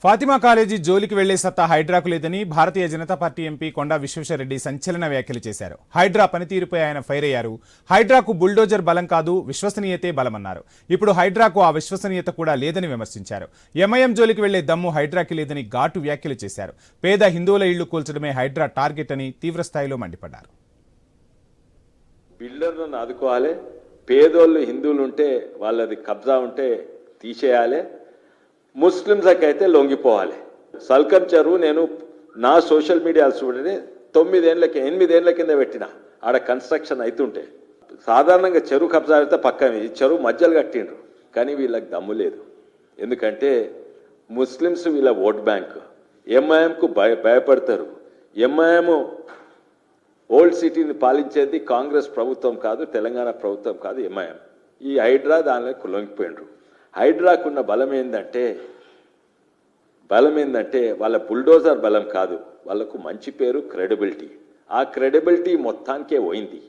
Fatima college జోలికి వెళ్లే సత్తా హైడ్రాకు లేదని భారతీయ జనతా పార్టీ ఎంపీ కొండా విశ్వేశ్వరరెడ్డి సంచలన వ్యాఖ్యలు చేశారు. హైడ్రా పనితీరుపై ఆయన ఫైర్ అయ్యారు. హైడ్రాకు బుల్డోజర్ బలం కాదు, విశ్వసనీయతే బలమన్నారు. ఇప్పుడు హైడ్రాకు ఆ విశ్వసనీయత కూడా లేదని విమర్శించారు. ఎంఐఎం జోలికి వెళ్లే దమ్ము హైడ్రాకి లేదని ఘాటు వ్యాఖ్యలు చేశారు. పేద హిందువుల ఇళ్లు కూల్చడమే హైడ్రా టార్గెట్ అని తీవ్రస్థాయిలో మండిపడ్డారు. బిల్డర్లను ఆదుకోవాలి, పేదోళ్ళు హిందువులు ఉంటే వాళ్ళది కబ్జా ఉంటే తీసేయాలి, ముస్లింస్కి అయితే లొంగిపోవాలి. సల్కం చెరువు నేను నా సోషల్ మీడియా చూడని 8 ఏళ్ల కింద పెట్టిన ఆడ కన్స్ట్రక్షన్ అవుతుంటే సాధారణంగా చెరువు కబ్జా అయితే పక్కన ఈ చెరువు మధ్యలో కట్టిండ్రు. కానీ వీళ్ళకి దమ్ము లేదు. ఎందుకంటే ముస్లిమ్స్ వీళ్ళ ఓట్ బ్యాంక్. ఎంఐఎంకు భయపడతారు. ఎంఐఎం ఓల్డ్ సిటీని పాలించేది కాంగ్రెస్ ప్రభుత్వం కాదు, తెలంగాణ ప్రభుత్వం కాదు, ఎంఐఎం. ఈ హైడ్రా దానిలో లొంగిపోయిండ్రు. హైడ్రాకున్న బలం ఏంటంటే వాళ్ళ బుల్డోజర్ బలం కాదు, వాళ్ళకు మంచి పేరు, క్రెడిబిలిటీ. ఆ క్రెడిబిలిటీ మొత్తానికే పోయింది.